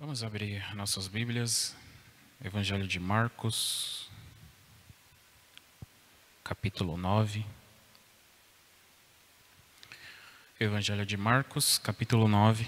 Vamos abrir nossas Bíblias, Evangelho de Marcos, capítulo 9. Evangelho de Marcos, capítulo 9.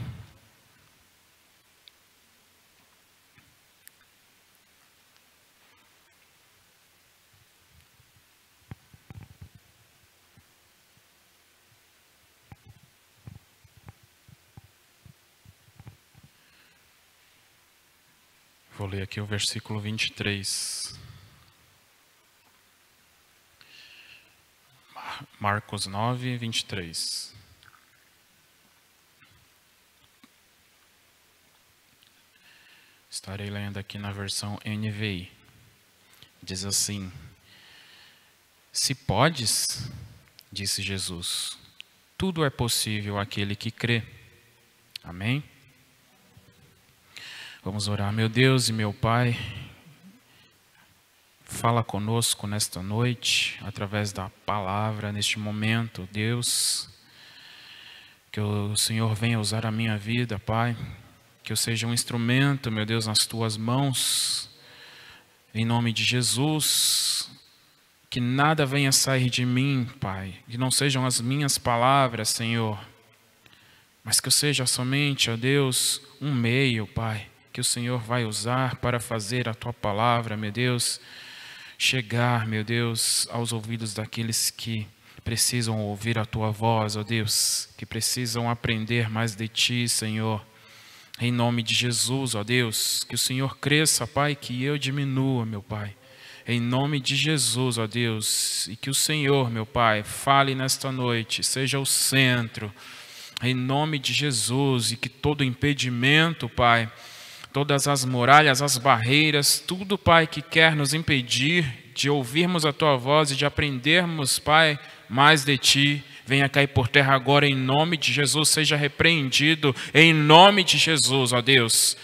Vou ler aqui o versículo 23. Marcos 9, 23. Estarei lendo aqui na versão NVI. Diz assim: Se podes, disse Jesus, tudo é possível àquele que crê. Amém? Vamos orar. Meu Deus e meu Pai, fala conosco nesta noite, através da palavra, neste momento, Deus. Que o Senhor venha usar a minha vida, Pai. Que eu seja um instrumento, meu Deus, nas Tuas mãos. Em nome de Jesus. Que nada venha sair de mim, Pai. Que não sejam as minhas palavras, Senhor. Mas que eu seja somente, ó Deus, um meio, Pai, que o Senhor vai usar para fazer a Tua palavra, meu Deus, chegar, meu Deus, aos ouvidos daqueles que precisam ouvir a Tua voz, ó Deus, que precisam aprender mais de Ti, Senhor. Em nome de Jesus, ó Deus, que o Senhor cresça, Pai, que eu diminua, meu Pai. Em nome de Jesus, ó Deus, e que o Senhor, meu Pai, fale nesta noite, seja o centro, em nome de Jesus, e que todo impedimento, Pai, todas as muralhas, as barreiras, tudo, Pai, que quer nos impedir de ouvirmos a Tua voz e de aprendermos, Pai, mais de Ti, venha cair por terra agora, em nome de Jesus, seja repreendido, em nome de Jesus, ó Deus.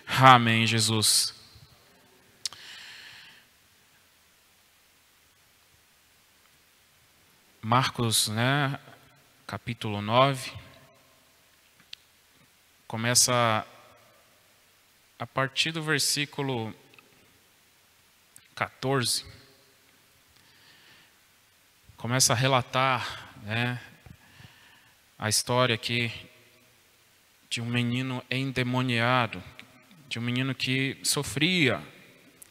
Amém, Jesus. Marcos, capítulo 9, começa a partir do versículo 14, começa a relatar, a história aqui de um menino endemoniado, de um menino que sofria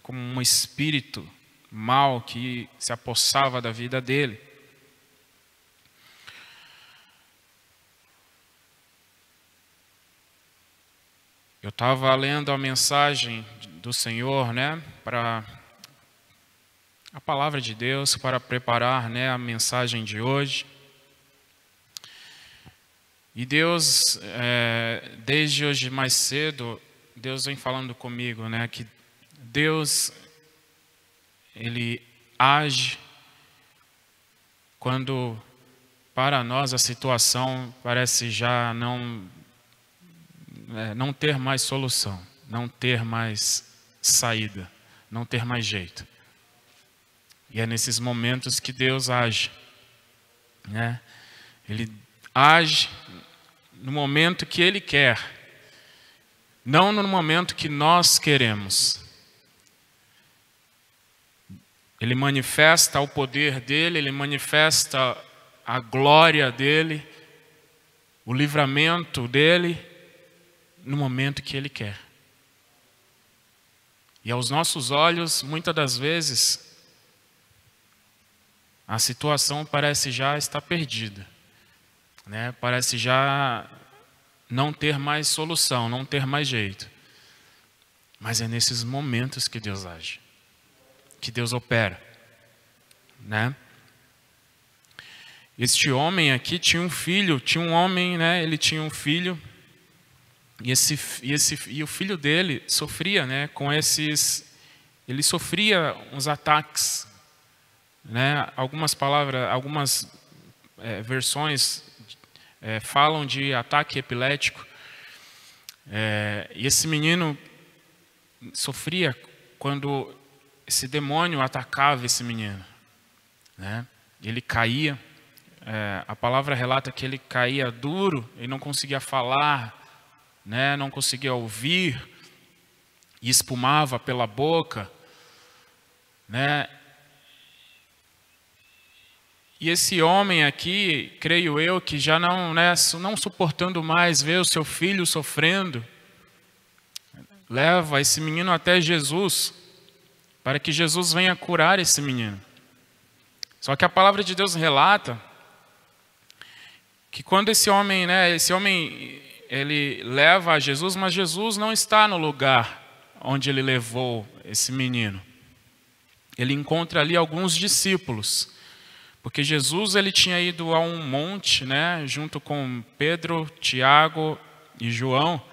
como um espírito mau que se apossava da vida dele. Eu estava lendo a mensagem do Senhor, para a palavra de Deus, para preparar, a mensagem de hoje. E Deus, desde hoje mais cedo, Deus vem falando comigo, que Deus, Ele age quando para nós a situação parece já não ter mais solução, não ter mais saída, não ter mais jeito. E é nesses momentos que Deus age, Ele age no momento que Ele quer, não no momento que nós queremos. Ele manifesta o poder dEle, Ele manifesta a glória dEle, o livramento dEle, no momento que Ele quer. E aos nossos olhos, muitas das vezes, a situação parece já estar perdida, parece já não ter mais solução, não ter mais jeito. Mas é nesses momentos que Deus age, que Deus opera, Este homem aqui tinha um filho, ele tinha um filho. E o filho dele sofria, ele sofria uns ataques, Algumas palavras, algumas versões falam de ataque epilético. E esse menino sofria quando esse demônio atacava esse menino, Ele caía, a palavra relata que ele caía duro, ele não conseguia falar, não conseguia ouvir, e espumava pela boca, né? E esse homem aqui, creio eu, que já não suportando mais ver o seu filho sofrendo, leva esse menino até Jesus, para que Jesus venha curar esse menino. Só que a palavra de Deus relata que quando esse homem, ele leva a Jesus, mas Jesus não está no lugar onde ele levou esse menino. Ele encontra ali alguns discípulos, porque Jesus ele tinha ido a um monte, né, junto com Pedro, Tiago e João,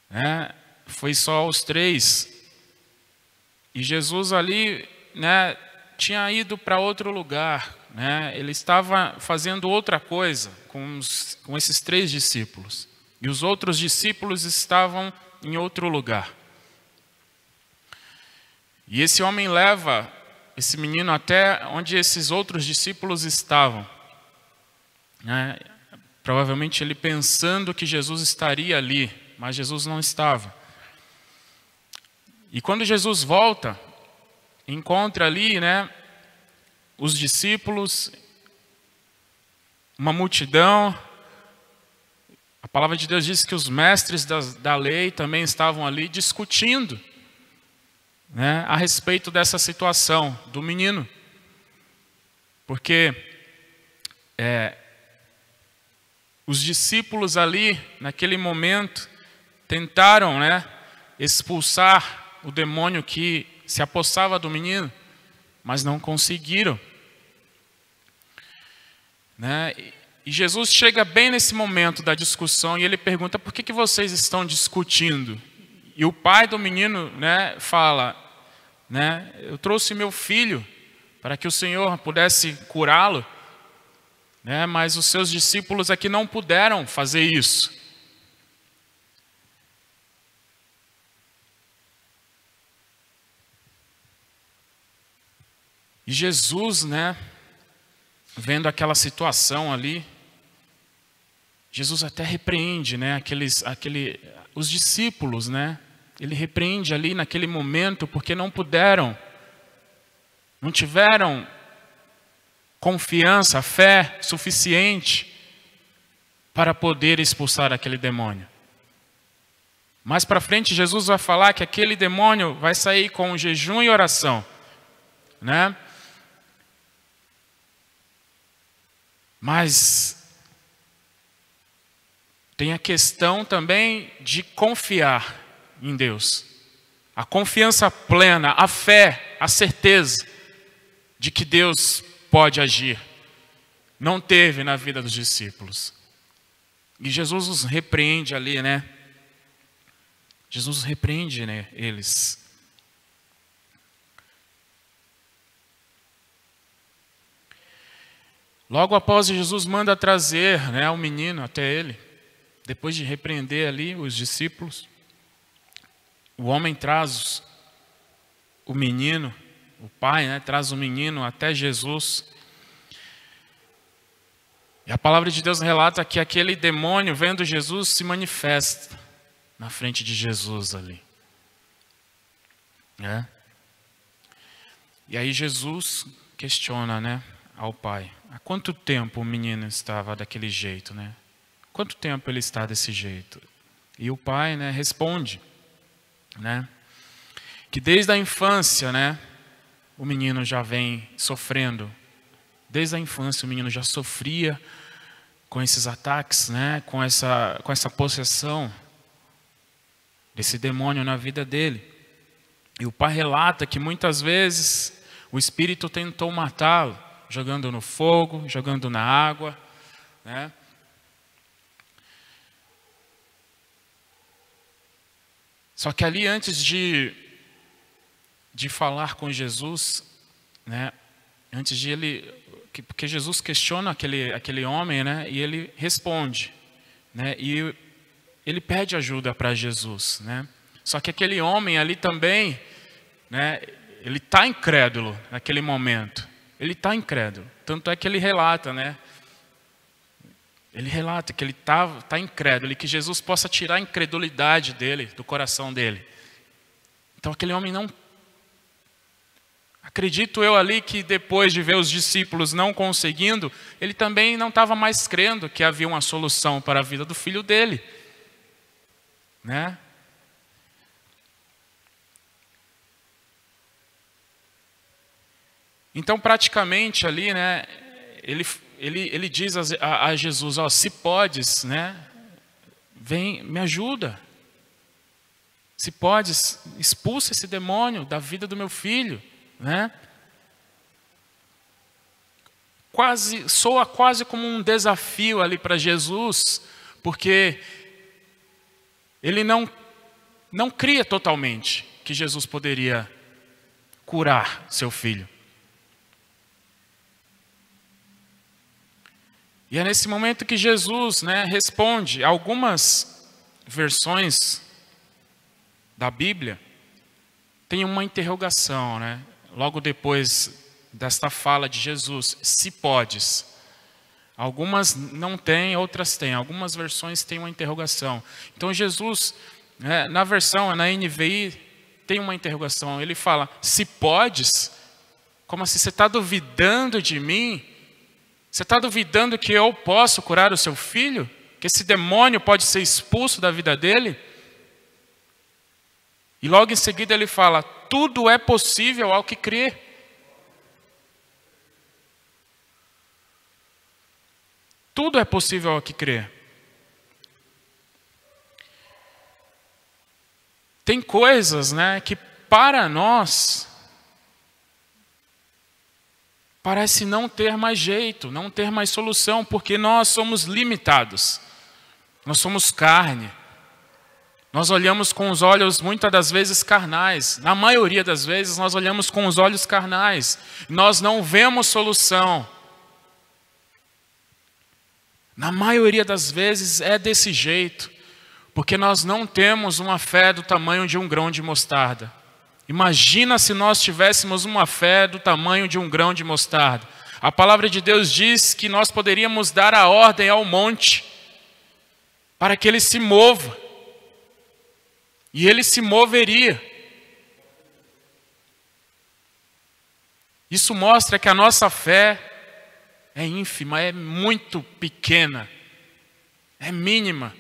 né, foi só os três. E Jesus ali, né, tinha ido para outro lugar, né, ele estava fazendo outra coisa com esses três discípulos. E os outros discípulos estavam em outro lugar. E esse homem leva esse menino até onde esses outros discípulos estavam, né? Provavelmente ele pensando que Jesus estaria ali, mas Jesus não estava. E quando Jesus volta, encontra ali, né, os discípulos, uma multidão. A palavra de Deus diz que os mestres da lei também estavam ali discutindo, né, a respeito dessa situação do menino. Porque os discípulos ali, naquele momento, tentaram, né, expulsar o demônio que se apossava do menino, mas não conseguiram, né? E Jesus chega bem nesse momento da discussão e ele pergunta: por que vocês estão discutindo? E o pai do menino, né, fala, né, eu trouxe meu filho para que o Senhor pudesse curá-lo, né, mas os seus discípulos aqui não puderam fazer isso. E Jesus, né, vendo aquela situação ali, Jesus até repreende, né, os discípulos, né, ele repreende ali naquele momento porque não tiveram confiança, fé suficiente para poder expulsar aquele demônio. Mais para frente Jesus vai falar que aquele demônio vai sair com jejum e oração, né? Mas tem a questão também de confiar em Deus. A confiança plena, a fé, a certeza de que Deus pode agir. Não teve na vida dos discípulos. E Jesus os repreende ali, né? Jesus repreende, né, eles. Logo após, Jesus manda trazer, né, o menino até ele. Depois de repreender ali os discípulos, o homem traz o menino, o pai, né, traz o menino até Jesus. E a palavra de Deus relata que aquele demônio, vendo Jesus, se manifesta na frente de Jesus ali, né? E aí Jesus questiona, né, ao pai: há quanto tempo o menino estava daquele jeito, né? Quanto tempo ele está desse jeito? E o pai, né, responde, né, que desde a infância, né, o menino já vem sofrendo. Desde a infância o menino já sofria com esses ataques, né, com essa possessão desse demônio na vida dele. E o pai relata que muitas vezes o espírito tentou matá-lo, jogando no fogo, jogando na água, né? Só que ali, antes de falar com Jesus, né, antes de porque Jesus questiona aquele homem, né, e ele responde, né, e ele pede ajuda para Jesus, né. Só que aquele homem ali também, né, ele está incrédulo naquele momento. Ele está incrédulo. Tanto é que ele relata, né, Ele relata que ele está incrédulo e que Jesus possa tirar a incredulidade dele, do coração dele. Então aquele homem não... Acredito eu ali que depois de ver os discípulos não conseguindo, ele também não estava mais crendo que havia uma solução para a vida do filho dele. Né? Então praticamente ali, né, ele diz a Jesus, ó, se podes, né, vem, me ajuda. Se podes, expulsa esse demônio da vida do meu filho. Né? Soa quase como um desafio ali para Jesus, porque ele não cria totalmente que Jesus poderia curar seu filho. E é nesse momento que Jesus, né, responde. Algumas versões da Bíblia tem uma interrogação, né? Logo depois desta fala de Jesus, se podes. Algumas não têm, outras têm. Algumas versões têm uma interrogação. Então Jesus, né, na versão, na NVI, tem uma interrogação. Ele fala, se podes, como assim, você está duvidando de mim? Você está duvidando que eu posso curar o seu filho? Que esse demônio pode ser expulso da vida dele? E logo em seguida ele fala, tudo é possível ao que crê. Tudo é possível ao que crê. Tem coisas, né, que para nós parece não ter mais jeito, não ter mais solução, porque nós somos limitados. Nós somos carne. Nós olhamos com os olhos, muitas das vezes, carnais. Na maioria das vezes, nós olhamos com os olhos carnais. Nós não vemos solução. Na maioria das vezes é desse jeito, porque nós não temos uma fé do tamanho de um grão de mostarda. Imagina se nós tivéssemos uma fé do tamanho de um grão de mostarda. A palavra de Deus diz que nós poderíamos dar a ordem ao monte para que ele se mova. E ele se moveria. Isso mostra que a nossa fé é ínfima, é muito pequena, é mínima.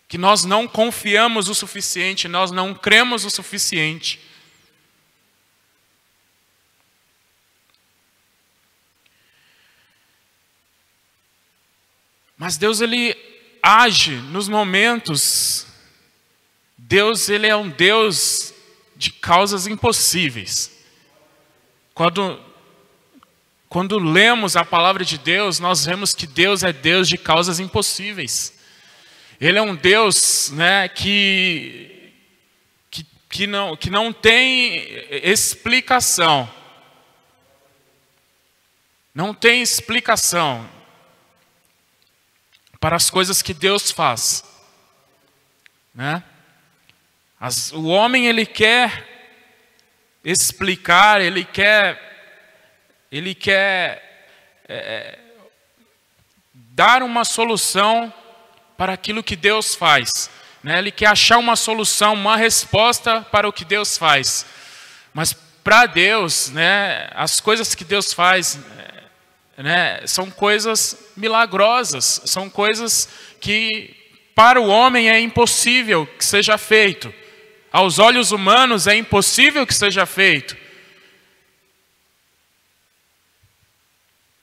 Que nós não confiamos o suficiente, nós não cremos o suficiente. Mas Deus, ele age nos momentos. Deus, ele é um Deus de causas impossíveis. Quando lemos a palavra de Deus, nós vemos que Deus é Deus de causas impossíveis. Ele é um Deus, né, que não tem explicação. Não tem explicação para as coisas que Deus faz. Né? O homem, ele quer explicar, ele quer dar uma solução para aquilo que Deus faz. Né? Ele quer achar uma solução, uma resposta para o que Deus faz. Mas para Deus, né, as coisas que Deus faz, né, são coisas milagrosas, são coisas que para o homem é impossível que seja feito. Aos olhos humanos é impossível que seja feito.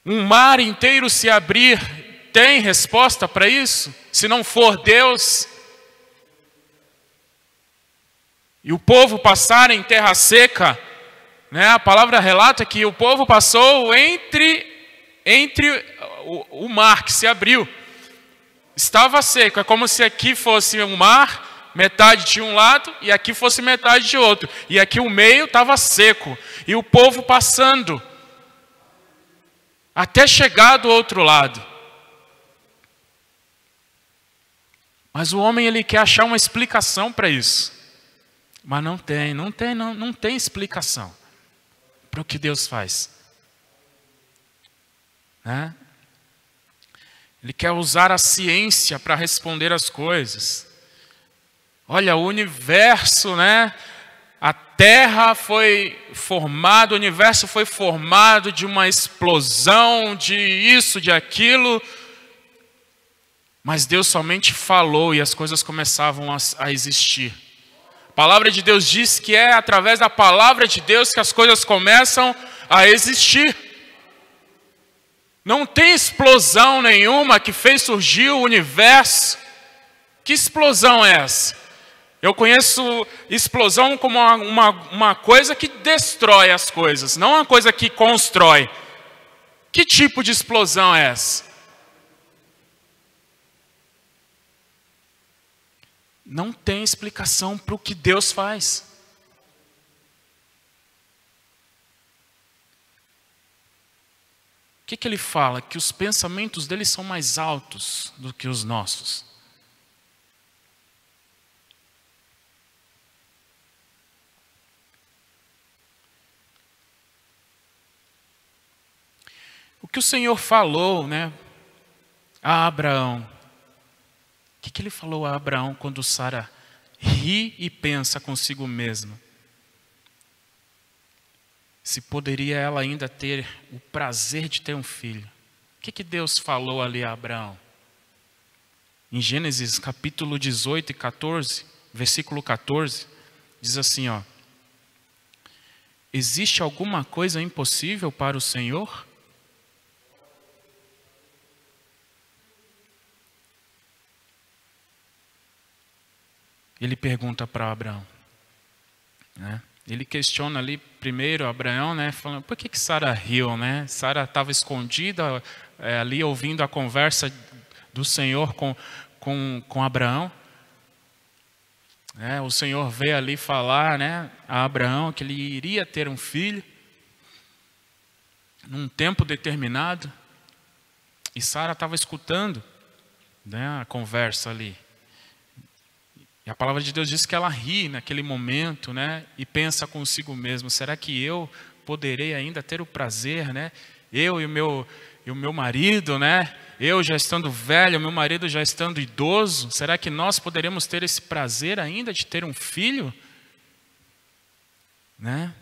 Um mar inteiro se abrir, tem resposta para isso? Se não for Deus, e o povo passar em terra seca, né? A palavra relata que o povo passou entre o mar que se abriu. Estava seco, é como se aqui fosse um mar, metade de um lado, e aqui fosse metade de outro. E aqui o meio estava seco, e o povo passando, até chegar do outro lado. Mas o homem, ele quer achar uma explicação para isso. Mas não tem explicação para o que Deus faz. Né? Ele quer usar a ciência para responder as coisas. Olha, o universo, né? A Terra foi formada, o universo foi formado de uma explosão, de isso, de aquilo. Mas Deus somente falou e as coisas começavam a existir. A palavra de Deus diz que é através da palavra de Deus que as coisas começam a existir. Não tem explosão nenhuma que fez surgir o universo. Que explosão é essa? Eu conheço explosão como uma coisa que destrói as coisas, não uma coisa que constrói. Que tipo de explosão é essa? Não tem explicação para o que Deus faz. O que ele fala? Que os pensamentos dele são mais altos do que os nossos. O que o Senhor falou, né, a Abraão? O que ele falou a Abraão quando Sara ri e pensa consigo mesma? Se poderia ela ainda ter o prazer de ter um filho. O que Deus falou ali a Abraão? Em Gênesis capítulo 18 e 14, versículo 14, diz assim, ó: existe alguma coisa impossível para o Senhor? Ele pergunta para Abraão, né? Ele questiona ali primeiro Abraão, né, falando, por que Sara riu, né? Sara estava escondida ali ouvindo a conversa do Senhor com Abraão. O Senhor veio ali falar, né, a Abraão que ele iria ter um filho num tempo determinado. E Sara estava escutando, né, a conversa ali. E a palavra de Deus diz que ela ri naquele momento, né? E pensa consigo mesma, será que eu poderei ainda ter o prazer, né? Eu e o meu marido, né? Eu já estando velho, meu marido já estando idoso, será que nós poderemos ter esse prazer ainda de ter um filho? Né?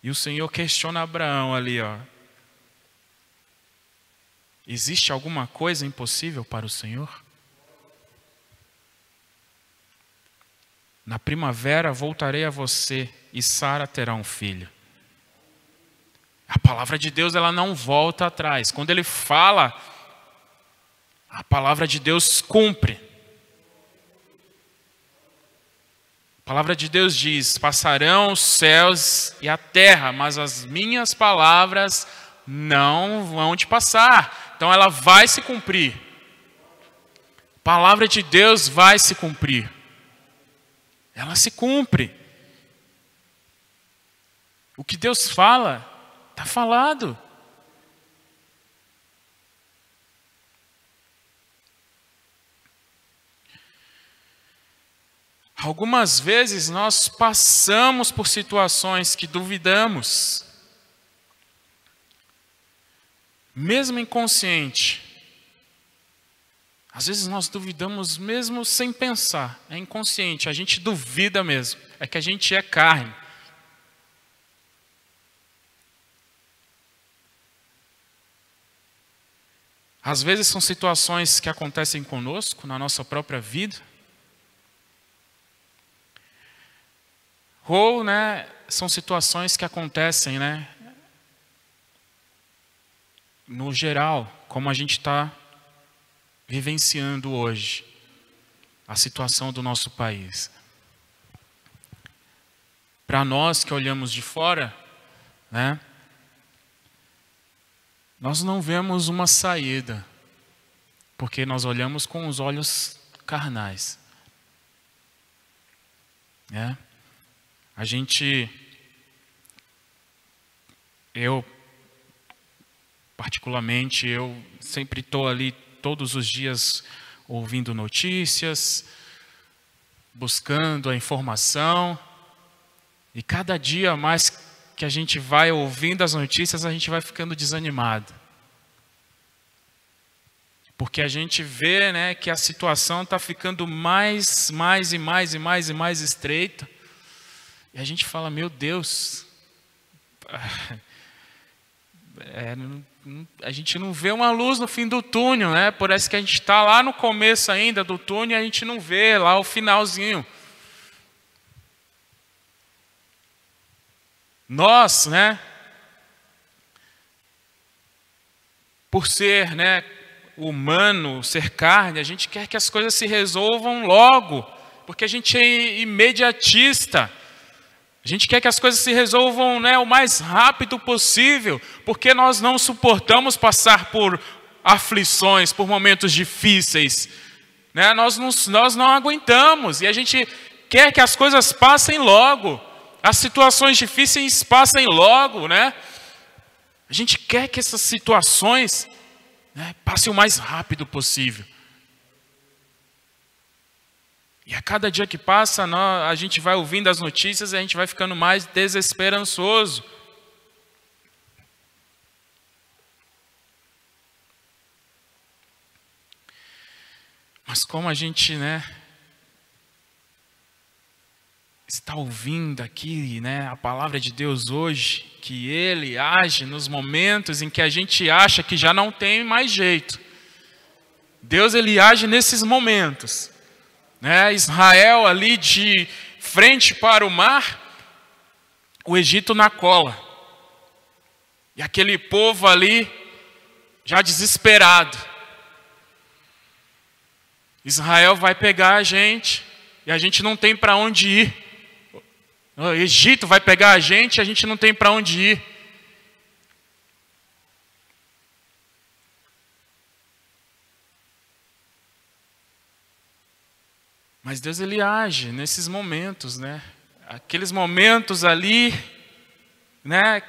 E o Senhor questiona Abraão ali, ó. Existe alguma coisa impossível para o Senhor? Na primavera voltarei a você e Sara terá um filho. A palavra de Deus, ela não volta atrás. Quando ele fala, a palavra de Deus cumpre. A palavra de Deus diz, passarão os céus e a terra, mas as minhas palavras não vão te passar. Então ela vai se cumprir. A palavra de Deus vai se cumprir. Ela se cumpre. O que Deus fala, está falado. Algumas vezes nós passamos por situações que duvidamos, mesmo inconsciente. Às vezes nós duvidamos mesmo sem pensar, é inconsciente, a gente duvida mesmo, é que a gente é carne. Às vezes são situações que acontecem conosco, na nossa própria vida. Ou, né, são situações que acontecem, né, no geral, como a gente está vivenciando hoje, a situação do nosso país. Para nós que olhamos de fora, né, nós não vemos uma saída, porque nós olhamos com os olhos carnais. Né? Particularmente, eu sempre estou ali todos os dias ouvindo notícias, buscando a informação, e cada dia mais que a gente vai ouvindo as notícias, a gente vai ficando desanimado. Porque a gente vê, né, que a situação está ficando mais estreita. E a gente fala, meu Deus, a gente não vê uma luz no fim do túnel, né? Parece que a gente está lá no começo ainda do túnel e a gente não vê lá o finalzinho. Nós, né, por ser, né, humano, ser carne, a gente quer que as coisas se resolvam logo, porque a gente é imediatista. A gente quer que as coisas se resolvam, né, o mais rápido possível, porque nós não suportamos passar por aflições, por momentos difíceis, né? Nós não aguentamos e a gente quer que as coisas passem logo, as situações difíceis passem logo, né? A gente quer que essas situações, né, passem o mais rápido possível. E a cada dia que passa, a gente vai ouvindo as notícias e a gente vai ficando mais desesperançoso. Mas como a gente, né, está ouvindo aqui, né, a palavra de Deus hoje, que Ele age nos momentos em que a gente acha que já não tem mais jeito. Deus, Ele age nesses momentos. Né, Israel ali de frente para o mar, o Egito na cola. E aquele povo ali já desesperado. Israel vai pegar a gente e a gente não tem para onde ir. O Egito vai pegar a gente não tem para onde ir. Mas Deus, Ele age nesses momentos, né? Aqueles momentos ali, né,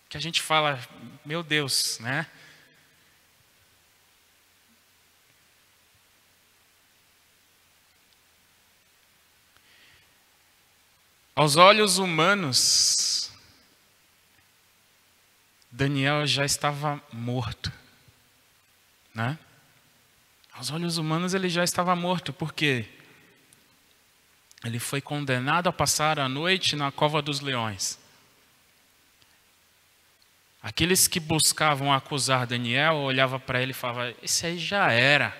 que a gente fala, meu Deus, né? Aos olhos humanos, Daniel já estava morto, né? Aos olhos humanos ele já estava morto, porque ele foi condenado a passar a noite na cova dos leões. Aqueles que buscavam acusar Daniel olhavam para ele e falavam, esse aí já era.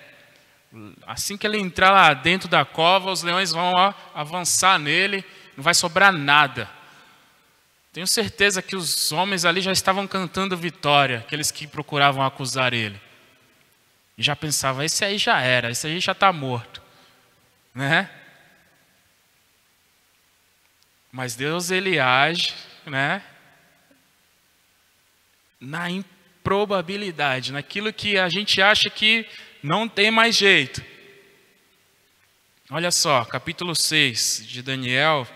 Assim que ele entrar lá dentro da cova, os leões vão avançar nele, não vai sobrar nada. Tenho certeza que os homens ali já estavam cantando vitória, aqueles que procuravam acusar ele. E já pensavam, esse aí já era, esse aí já está morto. Né? Mas Deus, Ele age, né, na improbabilidade, naquilo que a gente acha que não tem mais jeito. Olha só, capítulo 6 de Daniel,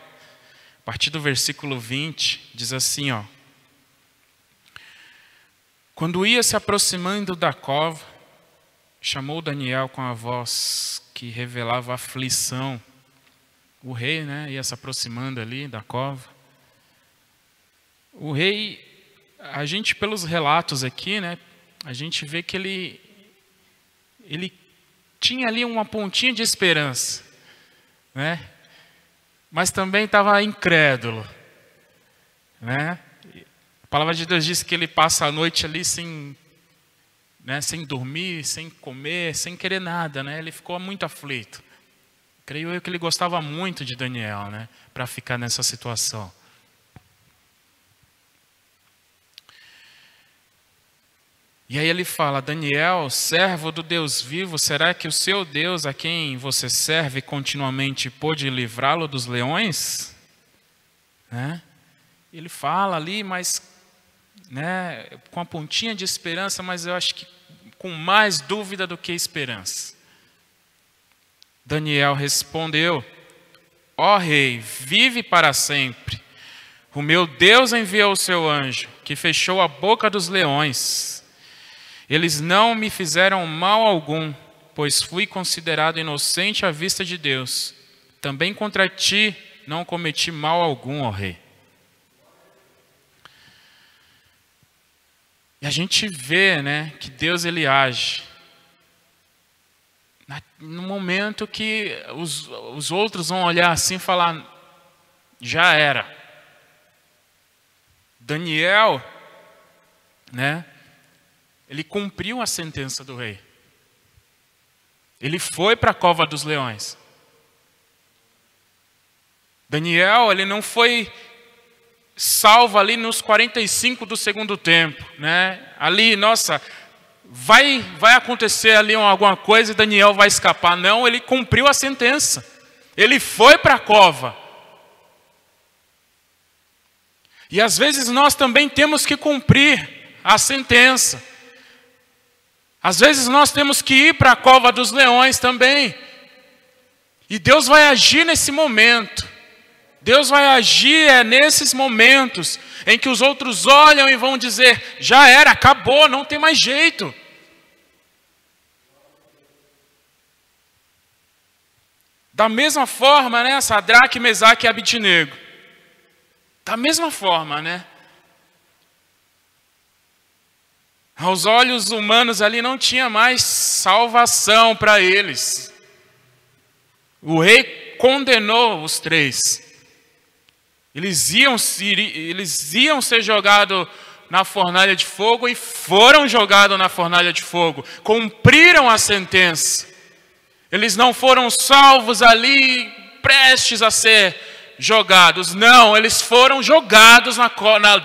a partir do versículo 20, diz assim, ó. Quando ia se aproximando da cova, chamou Daniel com a voz que revelava aflição. O rei, né, ia se aproximando ali da cova. O rei, a gente pelos relatos aqui, né, a gente vê que ele tinha ali uma pontinha de esperança, né, mas também estava incrédulo, né. A palavra de Deus diz que ele passa a noite ali sem dormir, sem comer, sem querer nada, né? Ele ficou muito aflito. Creio eu que ele gostava muito de Daniel, né? Para ficar nessa situação. E aí ele fala, Daniel, servo do Deus vivo, será que o seu Deus, a quem você serve continuamente, pôde livrá-lo dos leões? Né? Ele fala ali, mas, né, com a pontinha de esperança, mas eu acho que com mais dúvida do que esperança. Daniel respondeu, ó rei, vive para sempre. O meu Deus enviou o seu anjo, que fechou a boca dos leões. Eles não me fizeram mal algum, pois fui considerado inocente à vista de Deus. Também contra ti não cometi mal algum, ó rei. E a gente vê, né, que Deus ele age no momento que os outros vão olhar assim e falar, já era. Daniel, né, ele cumpriu a sentença do rei. Ele foi para a cova dos leões. Daniel, ele não foi salvo ali nos 45 do segundo tempo, né? Ali, nossa, vai acontecer ali alguma coisa e Daniel vai escapar. Não, ele cumpriu a sentença. Ele foi para a cova. E às vezes nós também temos que cumprir a sentença. Às vezes nós temos que ir para a cova dos leões também. E Deus vai agir nesse momento. Deus vai agir nesses momentos em que os outros olham e vão dizer, já era, acabou, não tem mais jeito. Da mesma forma, né, Sadraque, Mesaque e Abidnego. Da mesma forma, né? Aos olhos humanos ali não tinha mais salvação para eles. O rei condenou os três. Eles iam ser jogados na fornalha de fogo e foram jogados na fornalha de fogo. Cumpriram a sentença. Eles não foram salvos ali, prestes a ser jogados. Não, eles foram jogados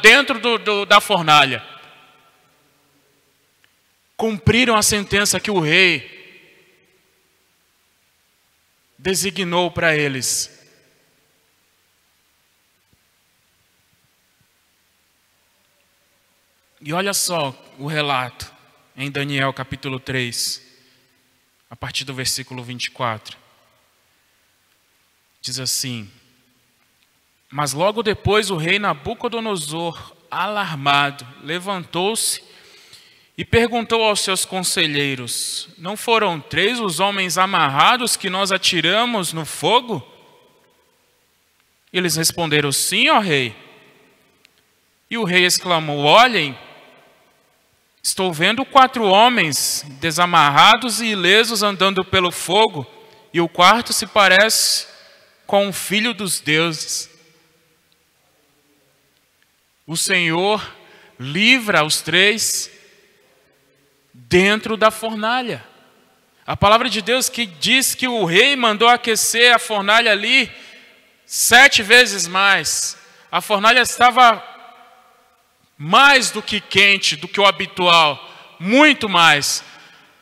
dentro da fornalha. Cumpriram a sentença que o rei designou para eles. E olha só o relato em Daniel capítulo 3, a partir do versículo 24. Diz assim: mas logo depois o rei Nabucodonosor, alarmado, levantou-se e perguntou aos seus conselheiros, não foram 3 os homens amarrados que nós atiramos no fogo? Eles responderam, sim, ó rei. E o rei exclamou, olhem, estou vendo 4 homens desamarrados e ilesos andando pelo fogo, e o quarto se parece com o filho dos deuses. O Senhor livra os 3 dentro da fornalha. A palavra de Deus que diz que o rei mandou aquecer a fornalha ali 7 vezes mais. A fornalha estava mais do que quente, do que o habitual, muito mais.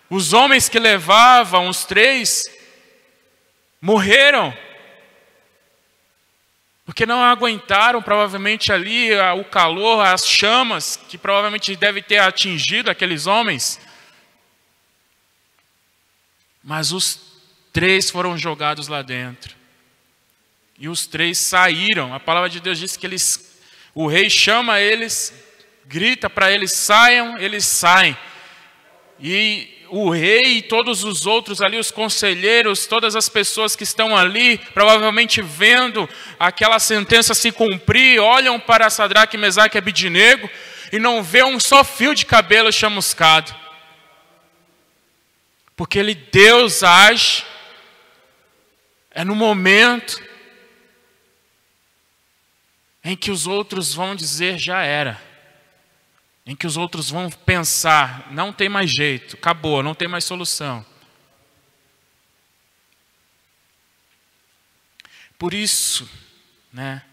Os homens que levavam os 3 morreram, porque não aguentaram provavelmente ali o calor, as chamas, que provavelmente deve ter atingido aqueles homens. Mas os 3 foram jogados lá dentro. E os 3 saíram. A palavra de Deus diz que o rei chama eles, grita para eles saiam, eles saem. E o rei e todos os outros ali, os conselheiros, todas as pessoas que estão ali, provavelmente vendo aquela sentença se cumprir, olham para Sadraque, Mesaque e Abidnego e não vê um só fio de cabelo chamuscado. Porque Deus age, é no momento em que os outros vão dizer já era. Em que os outros vão pensar, não tem mais jeito, acabou, não tem mais solução. Por isso, né,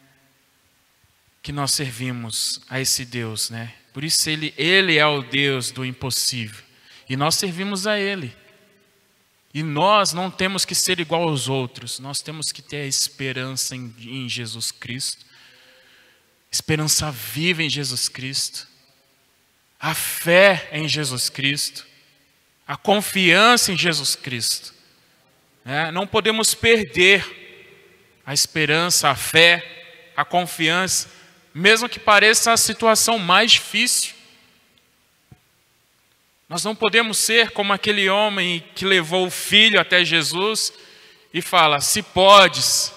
que nós servimos a esse Deus, né? Por isso ele é o Deus do impossível. E nós servimos a Ele. E nós não temos que ser igual aos outros, nós temos que ter a esperança em Jesus Cristo. Esperança viva em Jesus Cristo. A fé em Jesus Cristo, a confiança em Jesus Cristo. Não podemos perder a esperança, a fé, a confiança, mesmo que pareça a situação mais difícil. Nós não podemos ser como aquele homem que levou o filho até Jesus e fala, se podes.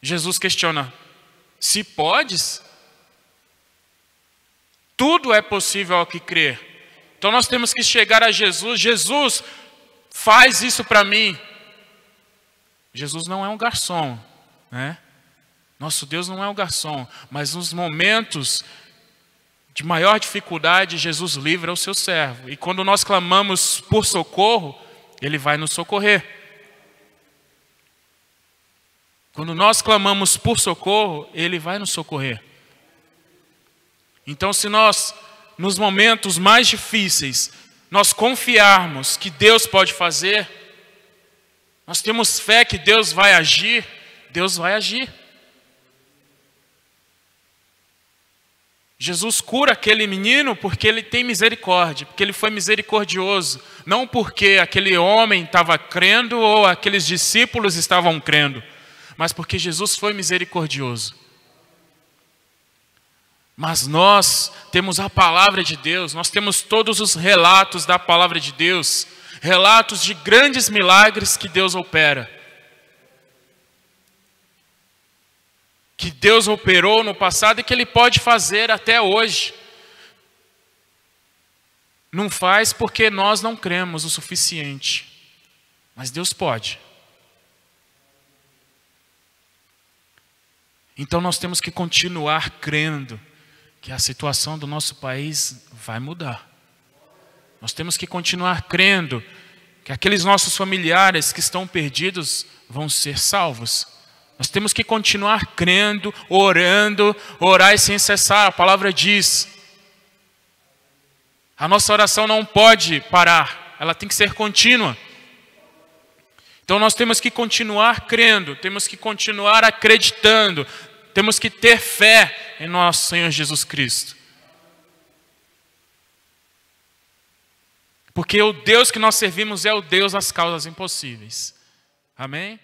Jesus questiona, se podes? Tudo é possível ao que crer. Então nós temos que chegar a Jesus. Jesus, faz isso para mim. Jesus não é um garçom, né? Nosso Deus não é um garçom, mas nos momentos de maior dificuldade, Jesus livra o seu servo. E quando nós clamamos por socorro, Ele vai nos socorrer. Quando nós clamamos por socorro, Ele vai nos socorrer. Então, se nós, nos momentos mais difíceis, nós confiarmos que Deus pode fazer, nós temos fé que Deus vai agir, Deus vai agir. Jesus cura aquele menino porque Ele tem misericórdia, porque Ele foi misericordioso. Não porque aquele homem estava crendo ou aqueles discípulos estavam crendo, mas porque Jesus foi misericordioso. Mas nós temos a palavra de Deus, nós temos todos os relatos da palavra de Deus, relatos de grandes milagres que Deus opera. Que Deus operou no passado e que Ele pode fazer até hoje. Não faz porque nós não cremos o suficiente, mas Deus pode. Então nós temos que continuar crendo que a situação do nosso país vai mudar. Nós temos que continuar crendo que aqueles nossos familiares que estão perdidos vão ser salvos. Nós temos que continuar crendo, orando, orar sem cessar. A palavra diz. A nossa oração não pode parar, ela tem que ser contínua. Então nós temos que continuar crendo, temos que continuar acreditando, temos que ter fé em nosso Senhor Jesus Cristo. Porque o Deus que nós servimos é o Deus das causas impossíveis. Amém?